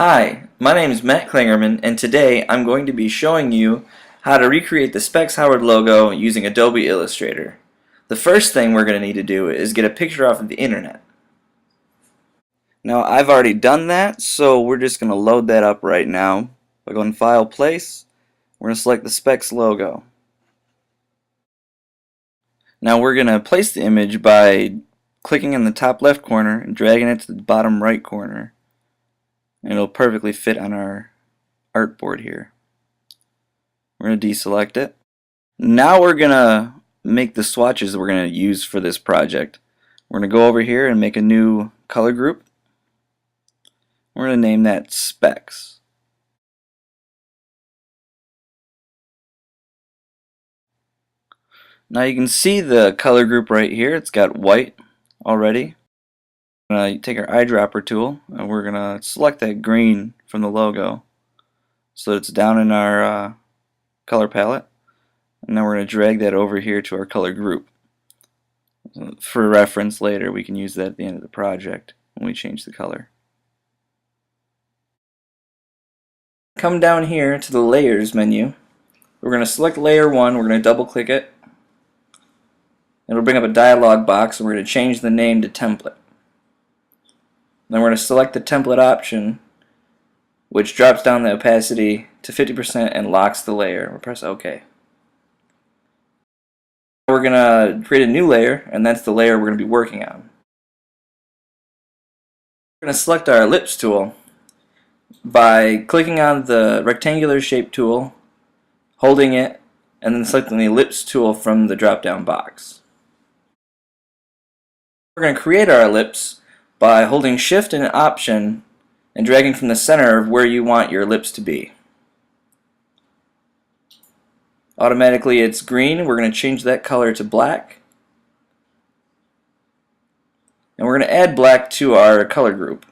Hi, my name is Matt Klingerman, and today I'm going to be showing you how to recreate the Specs Howard logo using Adobe Illustrator. The first thing we're going to need to do is get a picture off of the internet. Now I've already done that, so we're just going to load that up right now. By going File, Place, we're going to select the Specs logo. Now we're going to place the image by clicking in the top left corner and dragging it to the bottom right corner. And it'll perfectly fit on our artboard here. We're going to deselect it. Now we're going to make the swatches that we're going to use for this project. We're going to go over here and make a new color group. We're going to name that Specs. Now you can see the color group right here. It's got white already. We're going to take our eyedropper tool and we're going to select that green from the logo so that it's down in our color palette. And now we're going to drag that over here to our color group. For reference later, we can use that at the end of the project when we change the color. Come down here to the Layers menu. We're going to select Layer 1, we're going to double click it. It'll bring up a dialog box and we're going to change the name to Template. Then we're going to select the Template option, which drops down the opacity to 50% and locks the layer. We'll press OK. We're going to create a new layer, and that's the layer we're going to be working on. We're going to select our ellipse tool by clicking on the rectangular shape tool, holding it, and then selecting the ellipse tool from the drop-down box. We're going to create our ellipse by holding Shift and Option and dragging from the center of where you want your ellipse to be. Automatically it's green. We're going to change that color to black. And we're going to add black to our color group.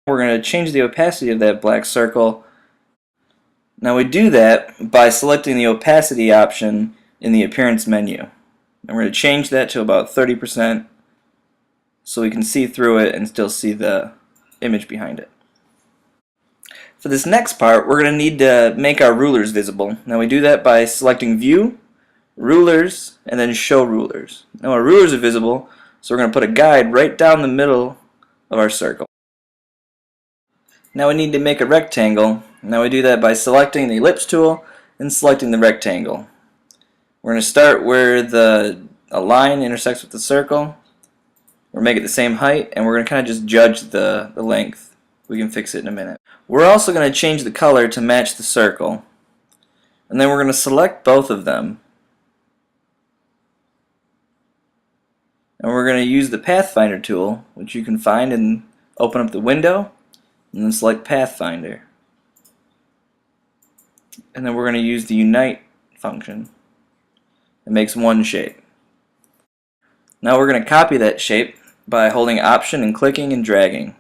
We're going to change the opacity of that black circle. Now we do that by selecting the opacity option in the Appearance menu. And we're going to change that to about 30% so we can see through it and still see the image behind it. For this next part, we're going to need to make our rulers visible. Now we do that by selecting View, Rulers, and then Show Rulers. Now our rulers are visible, so we're going to put a guide right down the middle of our circle. Now we need to make a rectangle. Now we do that by selecting the ellipse tool and selecting the rectangle. We're going to start where a line intersects with the circle. We'll make it the same height, and we're going to kind of just judge the length. We can fix it in a minute. We're also going to change the color to match the circle. And then we're going to select both of them. And we're going to use the Pathfinder tool, which you can find and open up the window, and then select Pathfinder. And then we're going to use the Unite function. It makes one shape. Now we're going to copy that shape by holding Option and clicking and dragging.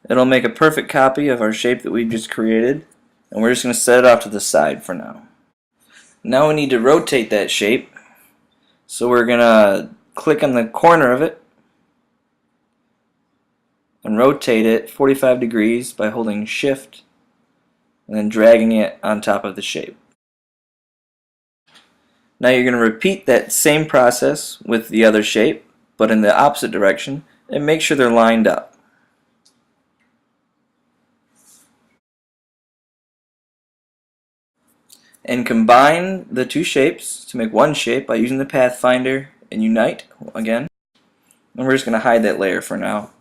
It'll make a perfect copy of our shape that we've just created, and we're just going to set it off to the side for now. Now we need to rotate that shape, so we're going to click on the corner of it and rotate it 45 degrees by holding Shift and then dragging it on top of the shape. Now you're going to repeat that same process with the other shape, but in the opposite direction, and make sure they're lined up. And combine the two shapes to make one shape by using the Pathfinder and Unite again. And we're just going to hide that layer for now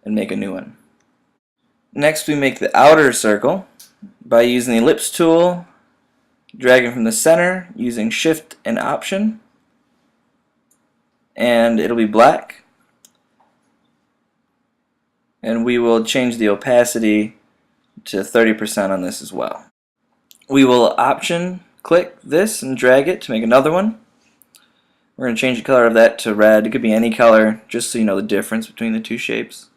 and make a new one. Next we make the outer circle by using the ellipse tool, dragging from the center using Shift and Option, and it'll be black. And we will change the opacity to 30% on this as well. We will Option click this and drag it to make another one. We're going to change the color of that to red. It could be any color, just so you know the difference between the two shapes.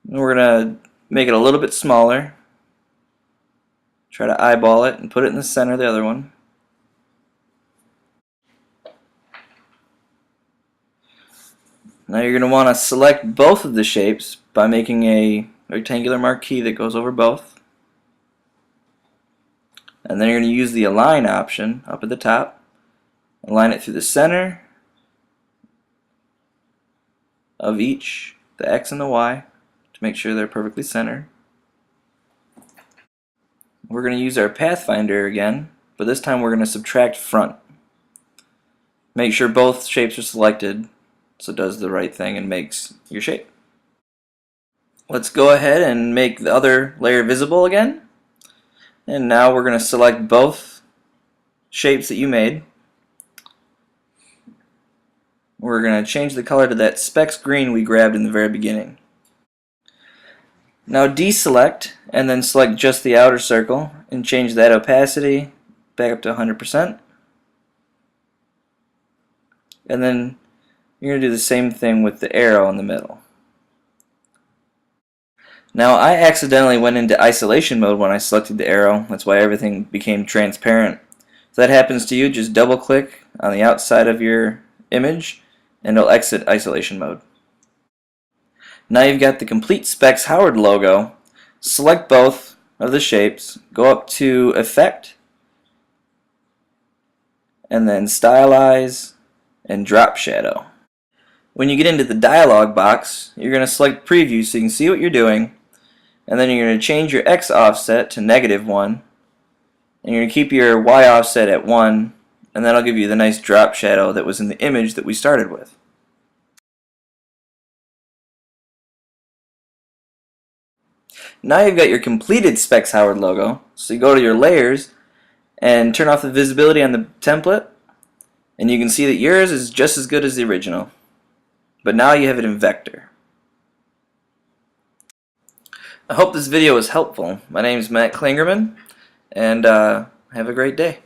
And we're going to make it a little bit smaller. Try to eyeball it and put it in the center of the other one. Now you're going to want to select both of the shapes by making a rectangular marquee that goes over both. And then you're going to use the align option up at the top. Align it through the center of each, the X and the Y, to make sure they're perfectly centered. We're going to use our Pathfinder again, but this time we're going to subtract front. Make sure both shapes are selected so it does the right thing and makes your shape. Let's go ahead and make the other layer visible again. And now we're going to select both shapes that you made. We're going to change the color to that specks green we grabbed in the very beginning. Now deselect and then select just the outer circle and change that opacity back up to 100%. And then you're going to do the same thing with the arrow in the middle. Now I accidentally went into isolation mode when I selected the arrow. That's why everything became transparent. If that happens to you, just double click on the outside of your image and it'll exit isolation mode. Now you've got the complete Specs Howard logo. Select both of the shapes, go up to Effect, and then Stylize and Drop Shadow. When you get into the dialog box, you're going to select Preview so you can see what you're doing, and then you're going to change your X offset to -1, and you're going to keep your Y offset at 1, and that'll give you the nice drop shadow that was in the image that we started with. Now you've got your completed Specs Howard logo, so you go to your layers and turn off the visibility on the template, and you can see that yours is just as good as the original, but now you have it in vector. I hope this video was helpful. My name is Matt Klingerman, and have a great day.